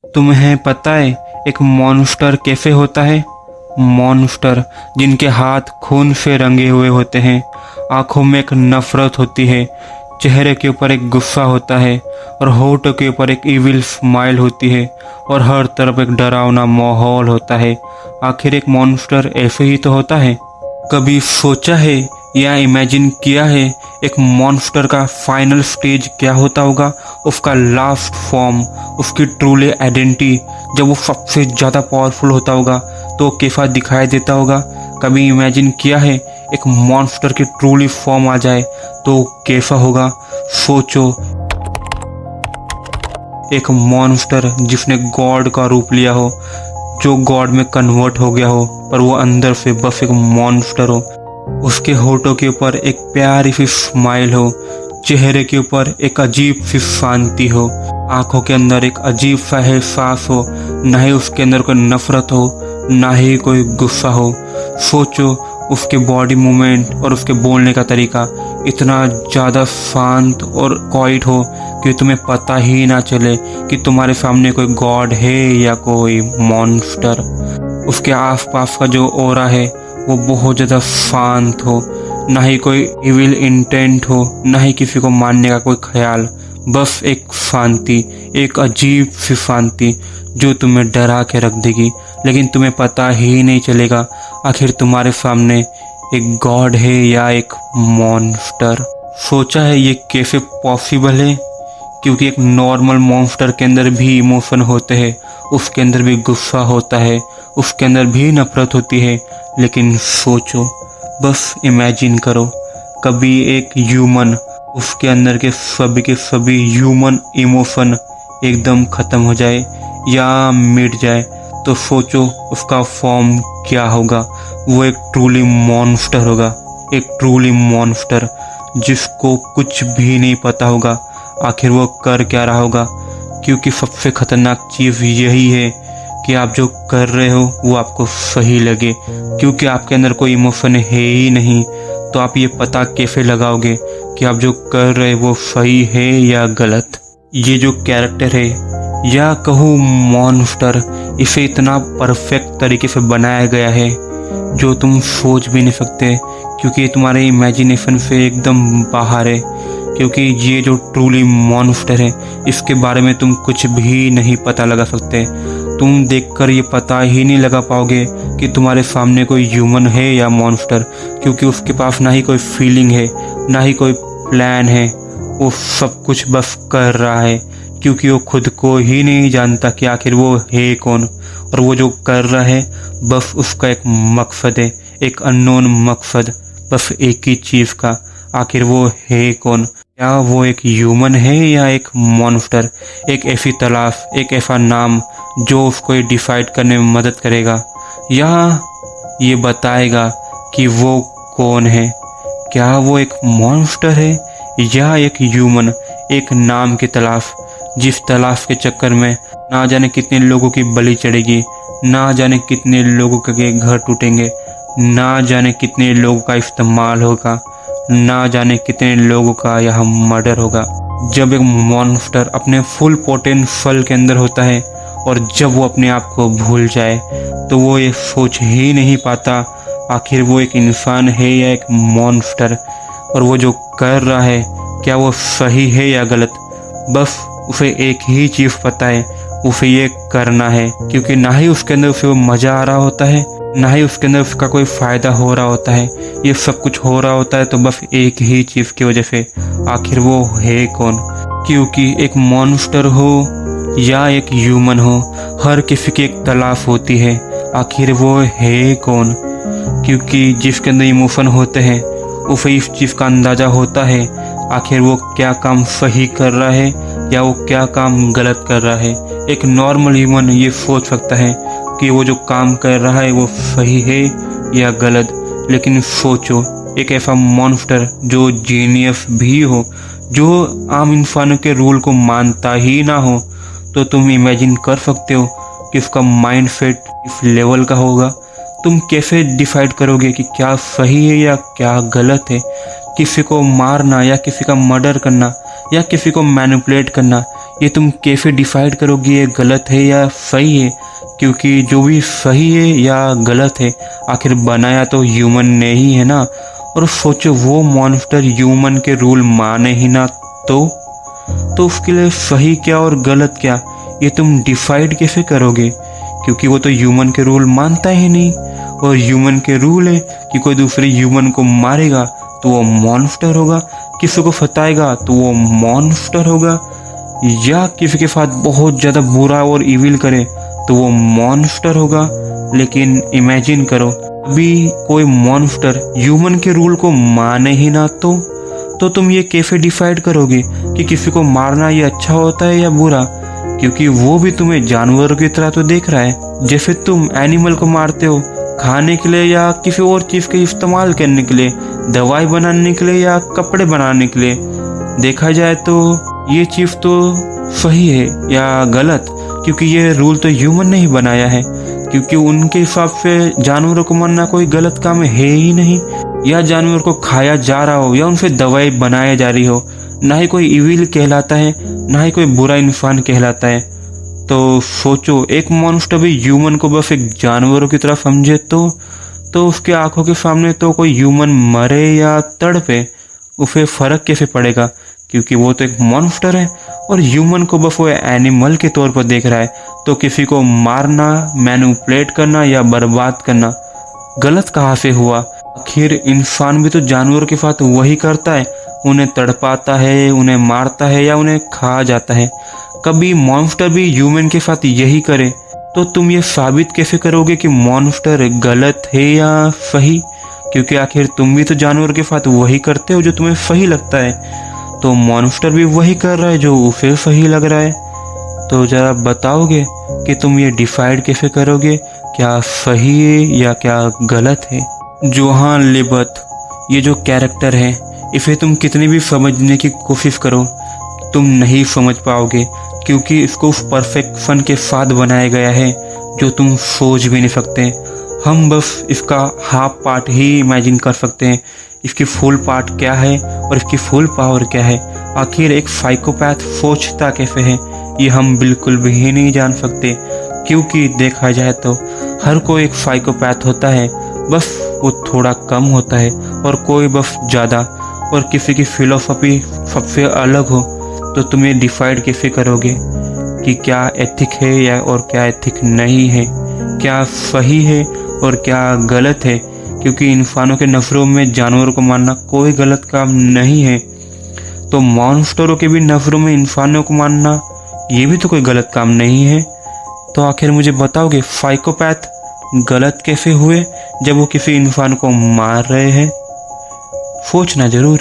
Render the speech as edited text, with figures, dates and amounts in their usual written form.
तुम्हें पता है एक मॉन्स्टर कैसे होता है? मॉन्स्टर जिनके हाथ खून से रंगे हुए होते हैं, आंखों में एक नफरत होती है, चेहरे के ऊपर एक गुस्सा होता है और होठों के ऊपर एक इविल स्माइल होती है और हर तरफ एक डरावना माहौल होता है। आखिर एक मॉन्स्टर ऐसे ही तो होता है। कभी सोचा है या इमेजिन किया है एक मॉन्स्टर का फाइनल स्टेज क्या होता होगा? उसका लास्ट फॉर्म, उसकी ट्रूली आइडेंटिटी, जब वो सबसे ज़्यादा पावरफुल होता होगा तो कैसा दिखाई देता होगा? कभी इमेजिन किया है एक मॉन्स्टर की ट्रूली फॉर्म आ जाए तो कैसा होगा? सोचो, एक मॉन्स्टर जिसने गॉड का रूप लिया हो, जो गॉड में कन्वर्ट हो गया हो, पर वो अंदर से बस एक मॉन्स्टर हो। उसके होठों के ऊपर एक प्यारी सी स्माइल हो, चेहरे के ऊपर एक अजीब सी शांति हो, आंखों के अंदर एक अजीब सा एहसास हो, ना ही उसके अंदर कोई नफरत हो, ना ही कोई गुस्सा हो। सोचो, उसके बॉडी मूवमेंट और उसके बोलने का तरीका इतना ज़्यादा शांत और क्वाइट हो कि तुम्हें पता ही ना चले कि तुम्हारे सामने कोई गॉड है या कोई मॉन्स्टर। उसके आसपास का जो ऑरा है वो बहुत ज़्यादा शांत हो, ना ही कोई इविल इंटेंट हो, ना ही किसी को मारने का कोई ख्याल, बस एक शांति, एक अजीब सी शांति जो तुम्हें डरा के रख देगी, लेकिन तुम्हें पता ही नहीं चलेगा आखिर तुम्हारे सामने एक गॉड है या एक मॉन्स्टर। सोचा है ये कैसे पॉसिबल है? क्योंकि एक नॉर्मल मॉन्स्टर के अंदर भी इमोशन होते हैं, उसके अंदर भी गुस्सा होता है, उसके अंदर भी नफरत होती है। लेकिन सोचो, बस इमेजिन करो, कभी एक ह्यूमन, उसके अंदर के सभी ह्यूमन इमोशन एकदम ख़त्म हो जाए या मिट जाए, तो सोचो उसका फॉर्म क्या होगा। वो एक ट्रूली मॉन्स्टर होगा, एक ट्रूली मॉन्स्टर जिसको कुछ भी नहीं पता होगा आखिर वो कर क्या रहा होगा। क्योंकि सबसे खतरनाक चीज़ यही है कि आप जो कर रहे हो वो आपको सही लगे, क्योंकि आपके अंदर कोई इमोशन है ही नहीं, तो आप ये पता कैसे लगाओगे कि आप जो कर रहे हो वो सही है या गलत। ये जो कैरेक्टर है या कहूँ मॉन्स्टर, इसे इतना परफेक्ट तरीके से बनाया गया है जो तुम सोच भी नहीं सकते, क्योंकि ये तुम्हारे इमेजिनेशन से एकदम बाहर है। क्योंकि ये जो ट्रूली मॉन्स्टर है इसके बारे में तुम कुछ भी नहीं पता लगा सकते। तुम देखकर ये पता ही नहीं लगा पाओगे कि तुम्हारे सामने कोई ह्यूमन है या मॉन्स्टर, क्योंकि उसके पास ना ही कोई फीलिंग है, ना ही कोई प्लान है। वो सब कुछ बस कर रहा है, क्योंकि वो खुद को ही नहीं जानता कि आखिर वो है कौन, और वो जो कर रहा है बस उसका एक मकसद है, एक अननोन मकसद, बस एक ही चीज़ का, आखिर वो है कौन। क्या वो एक ह्यूमन है या एक मॉन्स्टर? एक ऐसी तलाश, एक ऐसा नाम जो उसको डिसाइड करने में मदद करेगा, या ये बताएगा कि वो कौन है। क्या वो एक मॉन्स्टर है या एक ह्यूमन? एक नाम की तलाश, जिस तलाश के चक्कर में ना जाने कितने लोगों की बलि चढ़ेगी, ना जाने कितने लोगों के घर टूटेंगे, ना जाने कितने लोगों का इस्तेमाल होगा, ना जाने कितने लोगों का यह मर्डर होगा। जब एक मॉन्स्टर अपने फुल पोटेंशियल के अंदर होता है और जब वो अपने आप को भूल जाए तो वो ये सोच ही नहीं पाता आखिर वो एक इंसान है या एक मॉन्स्टर, और वो जो कर रहा है क्या वो सही है या गलत। बस उसे एक ही चीज़ पता है, उसे ये करना है, क्योंकि ना ही उसके अंदर उसे वो मज़ा आ रहा होता है, ना ही उसके अंदर उसका कोई फ़ायदा हो रहा होता है। ये सब कुछ हो रहा होता है तो बस एक ही चीज़ की वजह से, आखिर वो है कौन। क्योंकि एक मॉन्स्टर हो या एक ह्यूमन हो, हर किसी की एक तलाश होती है, आखिर वो है कौन। क्योंकि जिसके अंदर इमोशन होते हैं उसे इस चीज़ का अंदाज़ा होता है आखिर वो क्या काम सही कर रहा है या वो क्या काम गलत कर रहा है। एक नॉर्मल ह्यूमन ये सोच सकता है कि वो जो काम कर रहा है वो सही है या गलत, लेकिन सोचो एक ऐसा मॉन्स्टर जो जीनियस भी हो, जो आम इंसानों के रूल को मानता ही ना हो, तो तुम इमेजिन कर सकते हो कि उसका माइंड सेट इस लेवल का होगा। तुम कैसे डिसाइड करोगे कि क्या सही है या क्या गलत है? किसी को मारना या किसी का मर्डर करना या किसी को मैनिपुलेट करना, ये तुम कैसे डिसाइड करोगे ये गलत है या सही है? क्योंकि जो भी सही है या गलत है, आखिर बनाया तो ह्यूमन ने ही है ना। और सोचो वो मॉन्स्टर ह्यूमन के रूल माने ही ना, तो उसके लिए सही क्या और गलत क्या ये तुम डिसाइड कैसे करोगे? क्योंकि वो तो ह्यूमन के रूल मानता ही नहीं, और ह्यूमन के रूल है कि कोई दूसरे ह्यूमन को मारेगा तो वो मॉन्स्टर होगा, किसी को फताएगा तो वो मॉन्स्टर होगा, या किसी के साथ बहुत ज़्यादा बुरा और इविल करे तो वो मॉन्स्टर होगा। लेकिन इमेजिन करो, अभी कोई मॉन्स्टर ह्यूमन के रूल को माने ही ना, तो तुम ये कैसे डिसाइड करोगे कि किसी को मारना ये अच्छा होता है या बुरा? क्योंकि वो भी तुम्हें जानवरों की तरह तो देख रहा है। जैसे तुम एनिमल को मारते हो खाने के लिए या किसी और चीज़ के इस्तेमाल करने के लिए, दवाई बनाने के लिए या कपड़े बनाने के लिए। देखा जाए तो ये चीज़ तो सही है या गलत, क्योंकि ये रूल तो ह्यूमन ने ही बनाया है। क्योंकि उनके हिसाब से जानवरों को मारना कोई गलत काम है ही नहीं। या जानवर को खाया जा रहा हो या उनसे दवाई बनाई जा रही हो, ना ही कोई इविल कहलाता है, ना ही कोई बुरा इंसान कहलाता है। तो सोचो, एक मॉन्स्टर भी ह्यूमन को बस एक जानवरों की तरह समझे तो उसके आंखों के सामने तो कोई ह्यूमन मरे या तड़पे, उसे फर्क कैसे पड़ेगा? क्योंकि वो तो एक मॉन्स्टर है और ह्यूमन को बस वो एनिमल के तौर पर देख रहा है। तो किसी को मारना, मैनिपुलेट करना या बर्बाद करना गलत कहाँ से हुआ? आखिर इंसान भी तो जानवरों के साथ वही करता है, उन्हें तड़पाता है, उन्हें मारता है या उन्हें खा जाता है। कभी मॉन्स्टर भी ह्यूमन के साथ यही करे, तो तुम ये साबित कैसे करोगे कि मॉन्स्टर गलत है या सही? क्योंकि आखिर तुम भी तो जानवर के साथ वही करते हो जो तुम्हें सही लगता है, तो मॉन्स्टर भी वही कर रहा है जो उसे सही लग रहा है। तो जरा बताओगे कि तुम ये डिसाइड कैसे करोगे क्या सही है या क्या गलत है? जोहान लिबर्थ, ये जो कैरेक्टर है, इसे तुम कितनी भी समझने की कोशिश करो, तुम नहीं समझ पाओगे, क्योंकि इसको उस परफेक्शन के साथ बनाया गया है जो तुम सोच भी नहीं सकते। हम बस इसका हाफ पार्ट ही इमेजिन कर सकते हैं, इसकी फुल पार्ट क्या है और इसकी फुल पावर क्या है। आखिर एक साइकोपैथ सोचता कैसे है, ये हम बिल्कुल भी नहीं जान सकते। क्योंकि देखा जाए तो हर कोई एक साइकोपैथ होता है, बस वो थोड़ा कम होता है और कोई बस ज़्यादा। और किसी की फिलोसफी सबसे अलग हो, तो तुम ये डिसाइड कैसे करोगे कि क्या एथिक है या और क्या एथिक नहीं है, क्या सही है और क्या गलत है? क्योंकि इंसानों के नफरों में जानवरों को मारना कोई गलत काम नहीं है, तो मॉन्स्टरों के भी नफरों में इंसानों को मारना ये भी तो कोई गलत काम नहीं है। तो आखिर मुझे बताओगे साइकोपैथ गलत कैसे हुए जब वो किसी इंसान को मार रहे हैं? सोचना जरूर।